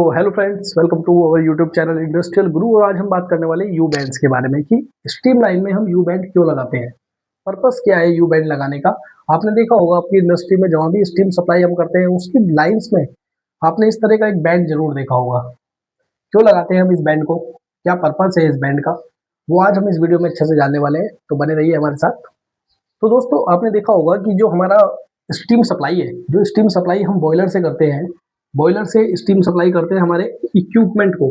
तो hello friends, welcome to our YouTube channel industrial guru. और आज हम बात करने वाले यू बैंड्स के बारे में कि स्टीम लाइन में हम यू बैंड क्यों लगाते हैं, पर्पस क्या है यू बैंड लगाने का। आपने देखा होगा आपकी इंडस्ट्री में जहाँ भी स्टीम सप्लाई हम करते हैं उसकी लाइंस में आपने इस तरह का एक बैंड जरूर देखा होगा। क्यों लगाते हैं हम इस बैंड को, क्या पर्पस है इस बैंड का, वो आज हम इस वीडियो में अच्छे से जानने वाले हैं, तो बने रहिए हमारे साथ। तो दोस्तों, आपने देखा होगा कि जो हमारा स्टीम सप्लाई है, जो स्टीम सप्लाई हम बॉयलर से करते हैं, बॉयलर से स्टीम सप्लाई करते हैं हमारे इक्विपमेंट को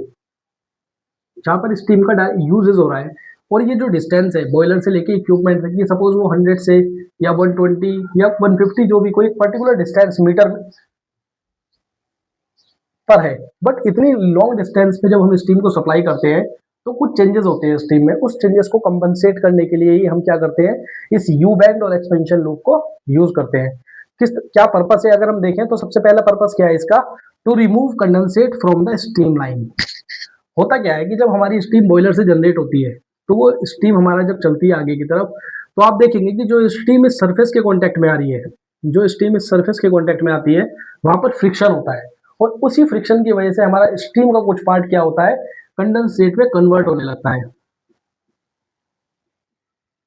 जहाँ पर स्टीम का यूजेस हो रहा है। और ये जो डिस्टेंस है बॉयलर से लेके इक्विपमेंट तक, ये सपोज वो 100 से या 120 या 150 जो भी कोई पर्टिकुलर डिस्टेंस मीटर पर है, बट इतनी लॉन्ग डिस्टेंस पे जब हम स्टीम को सप्लाई करते हैं तो कुछ चेंजेस होते हैं स्टीम में। उस चेंजेस को कंपनसेट करने के लिए ही हम क्या करते हैं, इस यू बैंड और एक्सपेंशन लूप को यूज करते हैं। किस क्या पर्पस है अगर हम देखें तो सबसे पहला पर्पस क्या है इसका, to remove condensate from the steam line. होता क्या है कि जब हमारी स्टीम बॉयलर से जनरेट होती है तो वो स्टीम हमारा जब चलती है आगे की तरफ, तो आप देखेंगे कि जो स्टीम इस सरफेस के कांटेक्ट में आ रही है, जो स्टीम इस सरफेस के कांटेक्ट में आती है वहां पर फ्रिक्शन होता है। और उसी फ्रिक्शन की वजह से हमारा स्टीम का कुछ पार्ट क्या होता है, कंडेंसेट में कन्वर्ट होने लगता है,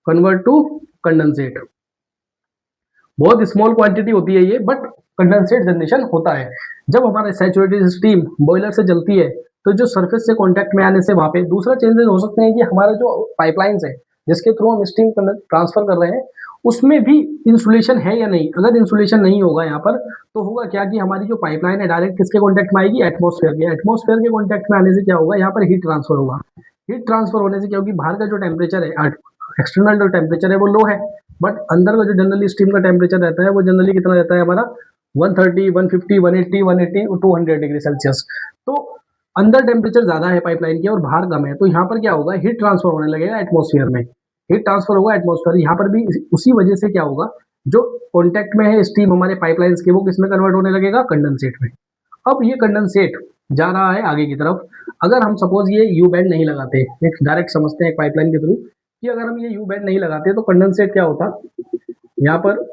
कन्वर्ट टू कंडेंसेट। बहुत स्मॉल क्वांटिटी होती है ये, बट कंडेंसेट जनरेशन होता है। जब हमारा सैचुरेटेड स्टीम बॉयलर से जलती है तो जो सरफेस से कांटेक्ट में आने से वहां पे दूसरा चेंजेस हो सकते हैं कि हमारा जो पाइपलाइंस है जिसके थ्रू हम स्टीम ट्रांसफर कर रहे हैं उसमें भी इंसुलेशन है या नहीं। अगर इंसुलेशन नहीं होगा यहाँ पर तो होगा क्या कि हमारी जो पाइपलाइन है डायरेक्ट किसके कांटेक्ट में आएगी, एटमॉस्फेयर के। एटमॉस्फेयर के कांटेक्ट में आने से क्या होगा, यहाँ पर हीट ट्रांसफर होगा। हीट ट्रांसफर होने से क्या होगी, बाहर का जो टेम्परेचर है, एक्सटर्नल जो टेम्परेचर है वो लो है, बट अंदर का जो जनरली स्टीम का टेम्परेचर रहता है वो जनरली कितना रहता है हमारा, 130, 150, 180, 180, 200 डिग्री सेल्सियस। तो अंदर टेम्परेचर ज्यादा है पाइपलाइन के और बाहर कम है, तो यहाँ पर क्या होगा, हीट ट्रांसफर होने लगेगा एटमॉस्फेयर में। हीट ट्रांसफर होगा एटमॉस्फेयर, यहाँ पर भी उसी वजह से क्या होगा, जो कॉन्टेक्ट में है स्टीम हमारे पाइपलाइंस के वो किसमें कन्वर्ट होने लगेगा, कंडेंसेट में। अब ये कंडेंसेट जा रहा है आगे की तरफ। अगर हम सपोज ये यू बैंड नहीं लगाते, एक डायरेक्ट समझते हैं एक पाइपलाइन के थ्रू कि अगर हम ये यू बैंड नहीं लगाते तो कंडेंसेट क्या होता, यहाँ पर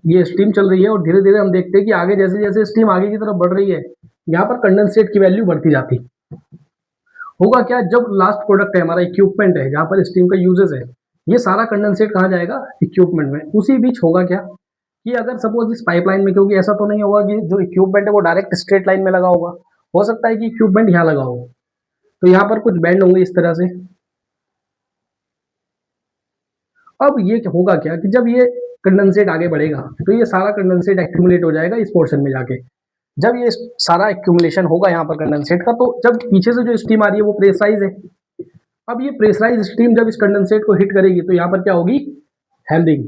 ये स्टीम चल रही है और धीरे धीरे हम देखते हैं कि आगे जैसे जैसे स्टीम आगे की तरफ बढ़ रही है यहाँ पर कंडेंसेट की वैल्यू बढ़ती जाती। होगा क्या, जब लास्ट प्रोडक्ट है हमारा इक्विपमेंट है जहाँ पर स्टीम का यूजेस है, ये सारा कंडेंसेट कहाँ जाएगा, इक्विपमेंट में। उसी बीच होगा क्या कि अगर सपोज इस पाइपलाइन में, क्योंकि ऐसा तो नहीं होगा कि जो इक्विपमेंट है वो डायरेक्ट स्ट्रेट लाइन में लगा होगा, हो सकता है कि इक्विपमेंट यहाँ लगा हो, तो यहाँ पर कुछ बैंड होंगे इस तरह से। अब ये होगा क्या कि जब ये कंडेंसेट आगे बढ़ेगा तो ये सारा कंडेंसेट एक्यूमुलेट हो जाएगा इस पोर्शन में जाके। जब ये सारा एक्यूमुलेशन होगा यहाँ पर कंडेंसेट का, तो जब पीछे से जो स्टीम आ रही है वो प्रेशराइज है। अब ये प्रेशराइज स्टीम जब इस कंडेंसेट को हिट करेगी तो यहाँ पर क्या होगी, हैमरिंग।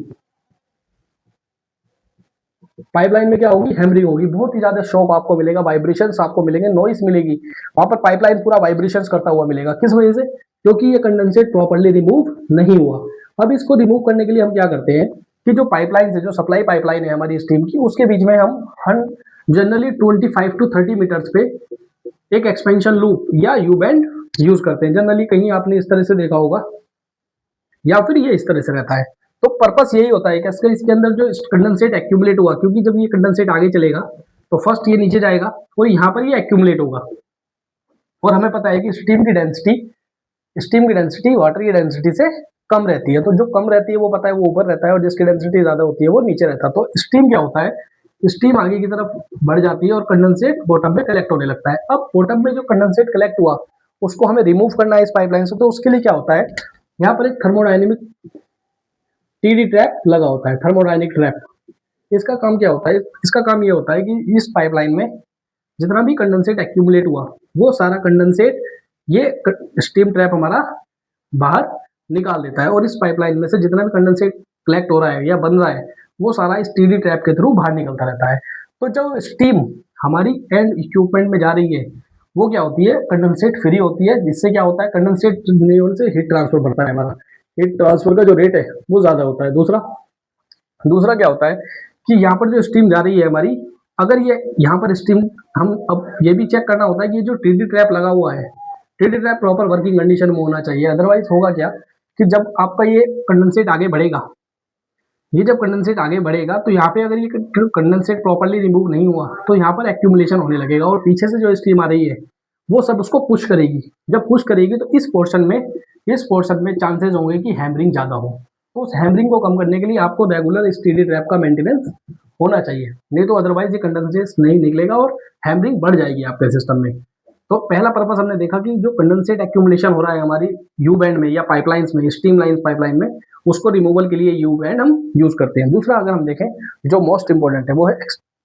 पाइपलाइन में क्या होगी, हैमरिंग होगी। बहुत ही ज्यादा शॉक आपको मिलेगा, वाइब्रेशंस आपको मिलेंगे, नॉइस मिलेगी वहां पर। पाइपलाइन पूरा वाइब्रेशंस करता हुआ मिलेगा, किस वजह से, क्योंकि ये कंडेंसेट प्रॉपर्ली रिमूव नहीं हुआ। अब इसको रिमूव करने के लिए हम क्या करते हैं कि जो पाइपलाइन है, जो सप्लाई पाइपलाइन है हमारी स्टीम की, उसके बीच में हम जनरली 25 टू 30 मीटर्स पे एक एक्सपेंशन लूप या यू बैंड यूज करते हैं। जनरली कहीं आपने इस तरह से देखा होगा या फिर ये इस तरह से रहता है। तो पर्पस यही होता है कि इसके अंदर जो कंडेंसेट एक्यूमुलेट हुआ, क्योंकि जब ये कंडेंसेट आगे चलेगा तो फर्स्ट ये नीचे जाएगा और यहाँ पर ये एक्यूमुलेट होगा। और हमें पता है कि स्टीम की डेंसिटी वाटर की डेंसिटी से कम रहती है, तो जो कम रहती है वो पता है वो ऊपर रहता है और जिसकी डेंसिटी ज्यादा होती है वो नीचे रहता है। तो स्टीम क्या होता है, स्टीम आगे की तरफ बढ़ जाती है और कंडेंसेट बॉटम में कलेक्ट होने लगता है। अब बॉटम में जो कंडेंसेट कलेक्ट हुआ उसको हमें रिमूव करना है इस पाइपलाइन से, तो उसके लिए क्या होता है, यहाँ पर एक थर्मोडायनेमिक टीडी ट्रैप लगा होता है, थर्मोडायनेमिक ट्रैप। इसका काम क्या होता है, इसका काम ये होता है कि इस पाइपलाइन में जितना भी कंडेंसेट एक्यूमुलेट हुआ वो सारा कंडेंसेट ये स्टीम ट्रैप हमारा बाहर निकाल देता है, और इस पाइपलाइन में से जितना भी कंडेंसेट कलेक्ट हो रहा है या बन रहा है वो सारा इस टीडी ट्रैप के थ्रू बाहर निकलता रहता है। तो जब स्टीम हमारी एंड इक्विपमेंट में जा रही है वो क्या होती है, कंडेंसेट फ्री होती है, जिससे क्या होता है, कंडेंसेट नहीं होने से हीट ट्रांसफर बढ़ता है हमारा, हीट ट्रांसफर का जो रेट है वो ज्यादा होता है। दूसरा दूसरा क्या होता है कि यहाँ पर जो स्टीम जा रही है हमारी, अगर ये यहाँ पर स्टीम, हम अब ये भी चेक करना होता है कि ये जो टीडी ट्रैप लगा हुआ है, TD trap proper working condition में होना चाहिए। अदरवाइज होगा क्या कि जब आपका ये कंडेंसेट आगे बढ़ेगा, ये जब कंडेंसेट आगे बढ़ेगा तो यहाँ पे अगर ये कंडेंसेट प्रॉपर्ली रिमूव नहीं हुआ तो यहाँ पर एक्यूमुलेशन होने लगेगा और पीछे से जो स्ट्रीम आ रही है वो सब उसको पुश करेगी। जब पुश करेगी तो इस पोर्शन में चांसेस होंगे कि हैमरिंग ज़्यादा हो। तो उस हैमरिंग को कम करने के लिए आपको रेगुलर स्टीडी ट्रैप का मेंटेनेंस होना चाहिए, नहीं तो अदरवाइज ये कंडेंसेट नहीं निकलेगा और हैमरिंग बढ़ जाएगी आपके सिस्टम में। तो पहला पर्पस हमने देखा कि जो कंडेंसेट एक्यूमुलेशन हो रहा है हमारी यू बैंड में या पाइपलाइंस में, स्टीम लाइन्स पाइपलाइन में, उसको रिमूवल के लिए यू बैंड हम यूज करते हैं। दूसरा अगर हम देखें जो मोस्ट इंपॉर्टेंट है वो है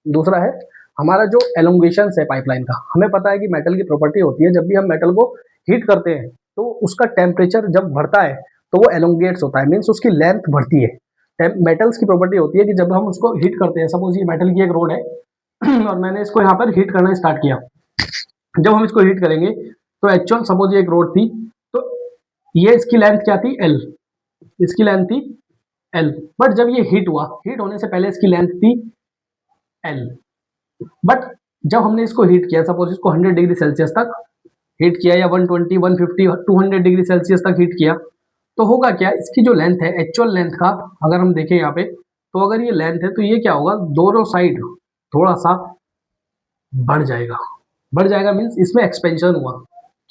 दूसरा है हमारा जो एलोंगेशन है पाइपलाइन का। हमें पता है कि मेटल की प्रॉपर्टी होती है, जब भी हम मेटल को हीट करते हैं तो उसका टेम्परेचर जब बढ़ता है तो वो एलोंगेट्स होता है, मीन्स उसकी लेंथ बढ़ती है। मेटल्स की प्रॉपर्टी होती है कि जब हम उसको हीट करते हैं, सपोज ये मेटल की एक रोड है और मैंने इसको यहाँ पर हीट करना स्टार्ट किया। जब हम इसको हीट करेंगे तो एक्चुअल सपोज ये एक रोड थी, तो ये इसकी लेंथ क्या थी, एल, इसकी लेंथ थी एल। बट जब ये हीट हुआ, हीट होने से पहले इसकी लेंथ थी एल। बट जब हमने इसको हीट किया, सपोज इसको 100 डिग्री सेल्सियस तक हीट किया या 120, 150, 200 डिग्री सेल्सियस तक हीट किया, तो होगा क्या, इसकी जो लेंथ है एक्चुअल लेंथ का अगर हम देखें यहाँ पे, तो अगर ये लेंथ है तो ये क्या होगा, दोनों साइड थोड़ा सा बढ़ जाएगा। बढ़ जाएगा मीन्स इसमें एक्सपेंशन हुआ।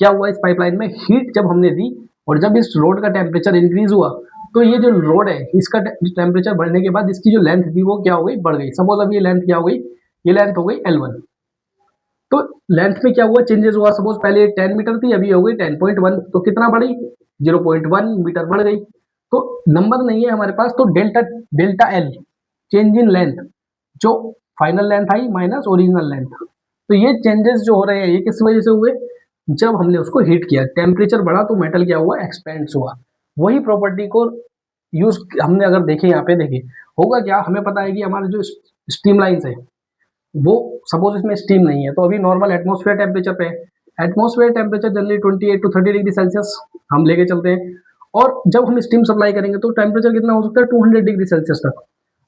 क्या हुआ, इस पाइपलाइन में हीट जब हमने दी और जब इस रोड का टेम्परेचर इंक्रीज हुआ तो ये जो रोड है इसका टेम्परेचर बढ़ने के बाद इसकी जो लेंथ थी वो क्या हो गई, बढ़ गई। सपोज अब ये लेंथ क्या हो गई, ये लेंथ हो गई L1। तो लेंथ में क्या हुआ, चेंजेस हुआ। सपोज पहले 10 मीटर थी, अभी हो गई 10.1, तो कितना बढ़ी, 0.1 मीटर बढ़ गई। तो नंबर नहीं है हमारे पास, तो delta delta L change in length, जो फाइनल लेंथ आई माइनस ओरिजिनल लेंथ। तो ये चेंजेस जो हो रहे हैं ये किस वजह से हुए, जब हमने उसको हीट किया, टेम्परेचर बढ़ा तो मेटल क्या हुआ, एक्सपेंड्स हुआ। वही प्रॉपर्टी को यूज हमने अगर देखे, यहाँ पे देखे होगा क्या, हमें पता है कि हमारे जो स्टीम लाइन्स है वो सपोज इसमें स्टीम नहीं है तो अभी नॉर्मल एटमॉस्फेयर टेम्परेचर पे है। Atmosphere temperature generally 28 to 30 degree Celsius हम लेके चलते हैं, और जब हम स्टीम सप्लाई करेंगे तो टेम्परेचर कितना हो सकता है, 200 डिग्री सेल्सियस तक।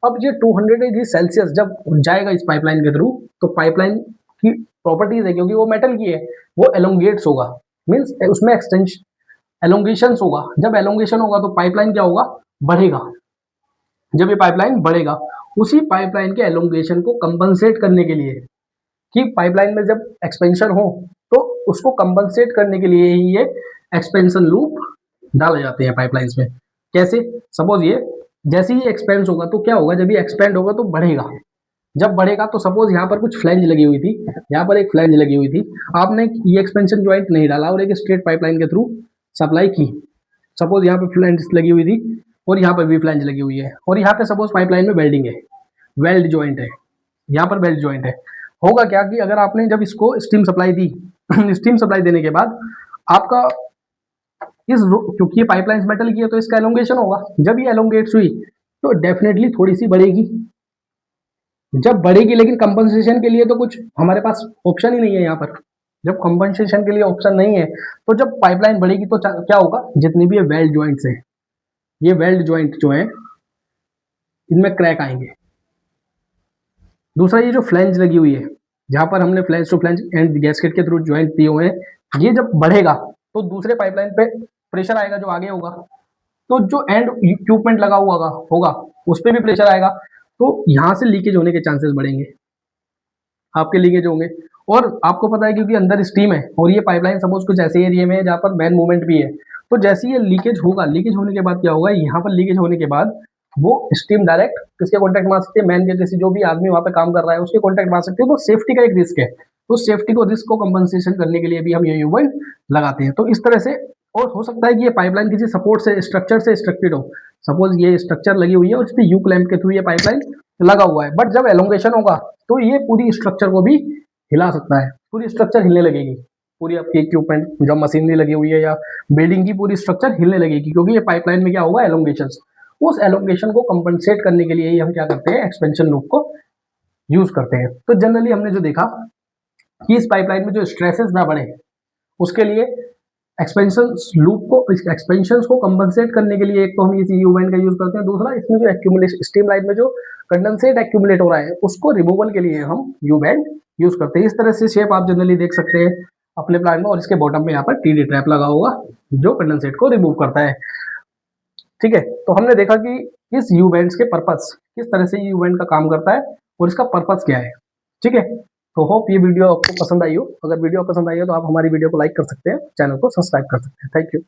अब ये 200 डिग्री सेल्सियस जब जाएगा इस पाइपलाइन के थ्रू, तो पाइपलाइन की प्रॉपर्टीज है, क्योंकि वो मेटल की है, वो एलोंगेट्स होगा, मीन्स उसमें एक्सटेंशन एलोंगेशन होगा। जब एलोंगेशन होगा तो पाइपलाइन क्या होगा, बढ़ेगा। जब ये पाइपलाइन बढ़ेगा, उसी पाइपलाइन के एलोंगेशन को कंपनसेट करने के लिए, कि पाइपलाइन में जब एक्सपेंशन हो तो उसको कंपनसेट करने के लिए ही ये एक्सपेंशन लूप डाले जाते हैं पाइपलाइंस में। कैसे, सपोज ये जैसे ही एक्सपेंड होगा तो क्या होगा, जब ये एक्सपेंड होगा तो बढ़ेगा। जब बढ़ेगा तो सपोज यहाँ पर कुछ फ्लैंज लगी हुई थी, यहाँ पर एक फ्लैंज लगी हुई थी, आपने ये एक्सपेंशन ज्वाइंट नहीं डाला और एक स्ट्रेट पाइपलाइन के थ्रू सप्लाई की। सपोज यहाँ पे फ्लैंज लगी हुई थी और यहाँ पर भी फ्लैंज लगी हुई है, और यहाँ पे सपोज पाइपलाइन में वेल्डिंग है, वेल्ड ज्वाइंट है, यहाँ पर वेल्ड ज्वाइंट है। होगा क्या कि अगर आपने जब इसको स्टीम सप्लाई दी स्टीम सप्लाई देने के बाद आपका क्योंकि ये पाइपलाइन मेटल की है तो इसका एलोंगेशन होगा। जब ये एलोंगेट्स हुई तो डेफिनेटली थोड़ी सी बढ़ेगी। जब बढ़ेगी, लेकिन कंपनसेशन के लिए तो कुछ हमारे पास ऑप्शन ही नहीं है यहाँ पर। जब कंपनसेशन के लिए ऑप्शन नहीं है तो जब पाइपलाइन बढ़ेगी तो क्या होगा, जितनी भी ये वेल्ड ज्वाइंट्स है, ये वेल्ड ज्वाइंट जो है इनमें क्रैक आएंगे। दूसरा ये जो फ्लैंज लगी हुई है, जहां पर हमने flange to flange and gasket के थ्रू ज्वाइंट दिए हुए हैं, ये जब बढ़ेगा तो दूसरे पाइपलाइन पे प्रेशर आएगा जो आगे होगा, तो जो एंड इक्विपमेंट लगा हुआ होगा उस पर भी प्रेशर आएगा, तो यहाँ से लीकेज होने के चांसेस बढ़ेंगे, आपके लीकेज होंगे। और आपको पता है क्योंकि अंदर स्टीम है और ये पाइपलाइन सपोज कुछ ऐसे एरिया में है जहाँ पर मैन मूवमेंट भी है, तो जैसे ये लीकेज होगा, लीकेज होने के बाद क्या होगा, यहाँ पर लीकेज होने के बाद वो स्टीम डायरेक्ट किसके कॉन्टेक्ट में आ सकती है, मैन के, जैसे जो भी आदमी वहाँ पे काम कर रहा है उसके कॉन्टेक्ट में आ सकती है। तो सेफ्टी का एक रिस्क है, तो सेफ्टी को रिस्क को कंपनसेशन करने के लिए भी हम ये यूबेंट लगाते हैं। तो इस तरह से, और हो सकता है कि ये पाइपलाइन किसी सपोर्ट से स्ट्रक्चर से स्ट्रक्चर्ड हो, सपोज ये स्ट्रक्चर लगी हुई है और इस पर यू क्लैंप के थ्रू ये पाइपलाइन लगा हुआ है, बट जब एलोंगेशन होगा तो ये पूरी स्ट्रक्चर को भी हिला सकता है, पूरी स्ट्रक्चर हिलने लगेगी, पूरी आपकी इक्विपमेंट जो मशीनरी लगी हुई है या बिल्डिंग की पूरी स्ट्रक्चर हिलने लगेगी, क्योंकि ये पाइपलाइन में क्या होगा, एलोंगेशन। उस एलोंगेशन को कंपनसेट करने के लिए ही हम क्या करते हैं, एक्सपेंशन लूप को यूज करते हैं। तो जनरली हमने जो देखा कि इस पाइपलाइन में जो स्ट्रेसेस ना बढ़े उसके लिए एक्सपेंशन लूप को, एक्सपेंशन को कंपनसेट करने के लिए एक तो हम ये यू बैंड का यूज करते हैं, दूसरा इसमें जो एक्यूमुलेशन स्टीम लाइन में जो कंडेंसेट एक्यूमुलेट हो रहा है उसको रिमूवल के लिए हम यू बैंड यूज करते हैं। इस तरह से शेप आप जनरली देख सकते हैं अपने प्लांट में, और इसके बॉटम में यहाँ पर टीडी ट्रैप लगा होगा जो कंडेंसेट को रिमूव करता है। ठीक है, तो हमने देखा कि इस यू बैंड्स के पर्पस किस तरह से यू बैंड का काम करता है और इसका पर्पस क्या है। ठीक है, तो होप ये वीडियो आपको पसंद आई हो। अगर वीडियो पसंद आई हो तो आप हमारी वीडियो को लाइक कर सकते हैं, चैनल को सब्सक्राइब कर सकते हैं। Thank you.